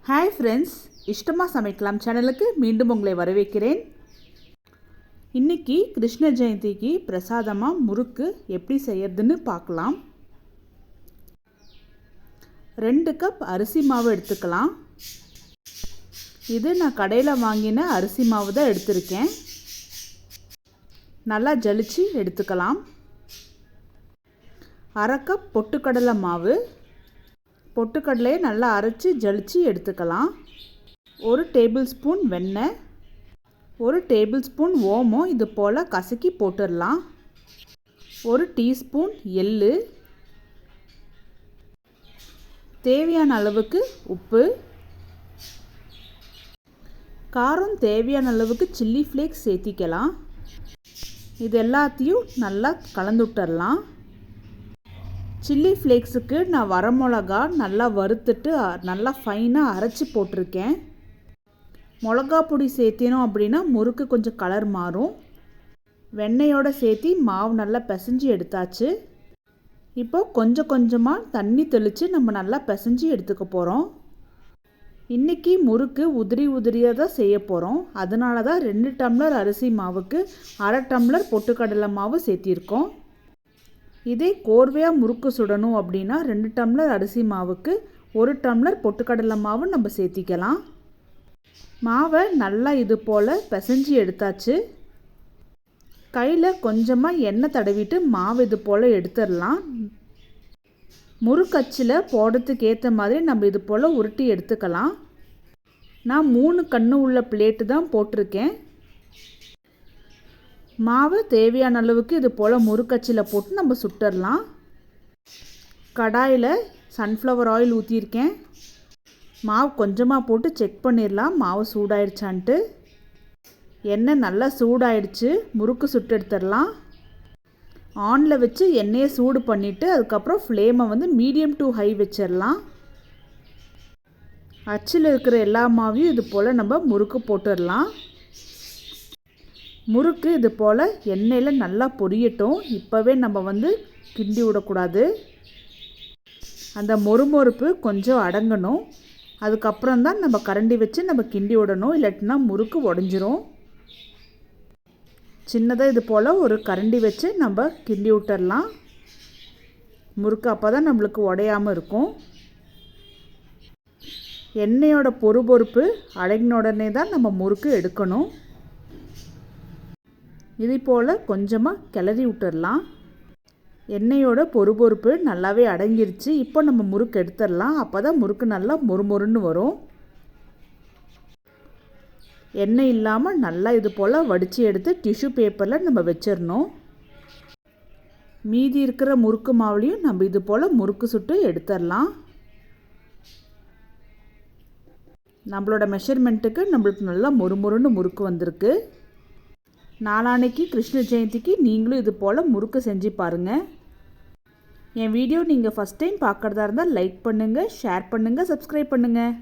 Hi friends इष्टमा समेकलाम channel के मीண்டும் உங்களை வரவேற்கிறேன்। இன்னைக்கு கிருஷ்ண ஜெயந்திக்கு பிரசாதமா முறுக்கு எப்படி செய்யறதுன்னு பார்க்கலாம்। 2 கப் அரிசி மாவு எடுத்துக்கலாம்। இது நான் கடையில வாங்கின அரிசி மாவு தான் எடுத்துர்க்கேன்। நல்லா ஜலிச்சு எடுத்துக்கலாம்। 1/2 கப் பொட்டுக்கடலை மாவு, பொட்டுக்கடலையை நல்லா அரைச்சு ஜலிச்சு எடுத்துக்கலாம்। 1 டேபிள் ஸ்பூன் வெண்ணெய், 1 டேபிள் ஸ்பூன் ஓமம் இது போல கசக்கி போட்டுடலாம்। 1 டீஸ்பூன் எள்ளு, தேவையான அளவுக்கு உப்பு, காரம் தேவையான அளவுக்கு சில்லி ஃப்ளேக்ஸ் சேர்த்திக்கலாம்। இது எல்லாத்தையும் நல்லா கலந்து விட்டுறலாம்। சில்லி ஃப்ளேக்ஸுக்கு நான் வரமிளகா நல்லா வறுத்துட்டு நல்லா ஃபைனாக அரைச்சி போட்டிருக்கேன்। மிளகா பொடி சேர்த்தினோம் அப்படின்னா முறுக்கு கொஞ்சம் கலர் மாறும்। வெண்ணெயோடு சேர்த்தி மாவு நல்லா பிசைஞ்சு எடுத்தாச்சு। இப்போது கொஞ்சம் கொஞ்சமாக தண்ணி தெளித்து நம்ம நல்லா பிசைஞ்சு எடுத்துக்க போகிறோம்। இன்றைக்கி முறுக்கு உதிரி உதிரியாக தான் செய்ய போகிறோம்। அதனால தான் 2 டம்ளர் அரிசி மாவுக்கு 1/2 டம்ளர் பொட்டுக்கடலை மாவு சேர்த்திருக்கோம்। இதே கோர்வையாக முறுக்கு சுடணும் அப்படின்னா 2 டம்ளர் அரிசி மாவுக்கு 1 டம்ளர் பொட்டுக்கடலை மாவு நம்ம சேர்த்திக்கலாம்। மாவை நல்லா இது போல் பிசைஞ்சு எடுத்தாச்சு। கையில் கொஞ்சமாக எண்ணெய் தடவிட்டு மாவு இது போல் எடுத்துடலாம்। முறுக்கச்சில் போடுறதுக்கு ஏற்ற மாதிரி நம்ம இது போல் உருட்டி எடுத்துக்கலாம்। நான் 3 கண்ணு உள்ள பிளேட்டு தான் போட்டிருக்கேன்। மாவு தேவையான அளவுக்கு இது போல் முறுக்கச்சில் போட்டு நம்ம சுட்டுடலாம்। கடாயில் சன்ஃப்ளவர் ஆயில் ஊற்றிருக்கேன்। மாவு கொஞ்சமாக போட்டு செக் பண்ணிடலாம் மாவு சூடாயிடுச்சான்ட்டு। எண்ணெய் நல்லா சூடாயிடுச்சு, முறுக்கு சுட்டு எடுத்துடலாம்। ஆனில் வச்சு எண்ணெயை சூடு பண்ணிவிட்டு அதுக்கப்புறம் ஃப்ளேமை வந்து மீடியம் டு ஹை வச்சிடலாம்। அச்சில் இருக்கிற எல்லா மாவையும் இது போல் நம்ம முறுக்கு போட்டுடலாம்। முறுக்கு இது போல் எண்ணெயில் நல்லா பொரியட்டும்। இப்போவே நம்ம வந்து கிண்டி விடக்கூடாது, அந்த மொறுமொறுப்பு கொஞ்சம் அடங்கணும்। அதுக்கப்புறம் தான் நம்ம கரண்டி வச்சு நம்ம கிண்டி விடணும், இல்லாட்டினா முறுக்கு உடஞ்சிரும்। சின்னதாக இது போல் ஒரு கரண்டி வச்சு நம்ம கிண்டி விட்டுடலாம் முறுக்கு, அப்போ தான் நம்மளுக்கு உடையாமல் இருக்கும்। எண்ணெயோட பொறுபொறுப்பு அடங்கின உடனே தான் நம்ம முறுக்கு எடுக்கணும்। இது போல் கொஞ்சமாக கிளறி விட்டுடலாம்। எண்ணெயோட பொறுபொறுப்பு நல்லாவே அடங்கிருச்சு। இப்போ நம்ம முறுக்கு எடுத்துடலாம், அப்போ தான் முறுக்கு நல்லா மொறுமொறுன்னு வரும்। எண்ணெய் இல்லாமல் நல்லா இது போல் வடித்து எடுத்து டிஷ்யூ பேப்பரில் நம்ம வச்சிடணும்। மீதி இருக்கிற முறுக்கு மாவுலையும் நம்ம இது போல் முறுக்கு சுட்டு எடுத்துடலாம்। நம்மளோட மெஷர்மெண்ட்டுக்கு நம்மளுக்கு நல்லா மொறுமொறுன்னு முறுக்கு வந்திருக்கு। நாளான்னைக்கு கிருஷ்ண ஜெயந்திக்கு நீங்களும் இது போல் முறுக்கு செஞ்சு பாருங்கள்। என் வீடியோ நீங்கள் ஃபஸ்ட் டைம் பார்க்குறதா இருந்தால் லைக் பண்ணுங்கள், ஷேர் பண்ணுங்கள், சப்ஸ்கிரைப் பண்ணுங்கள்।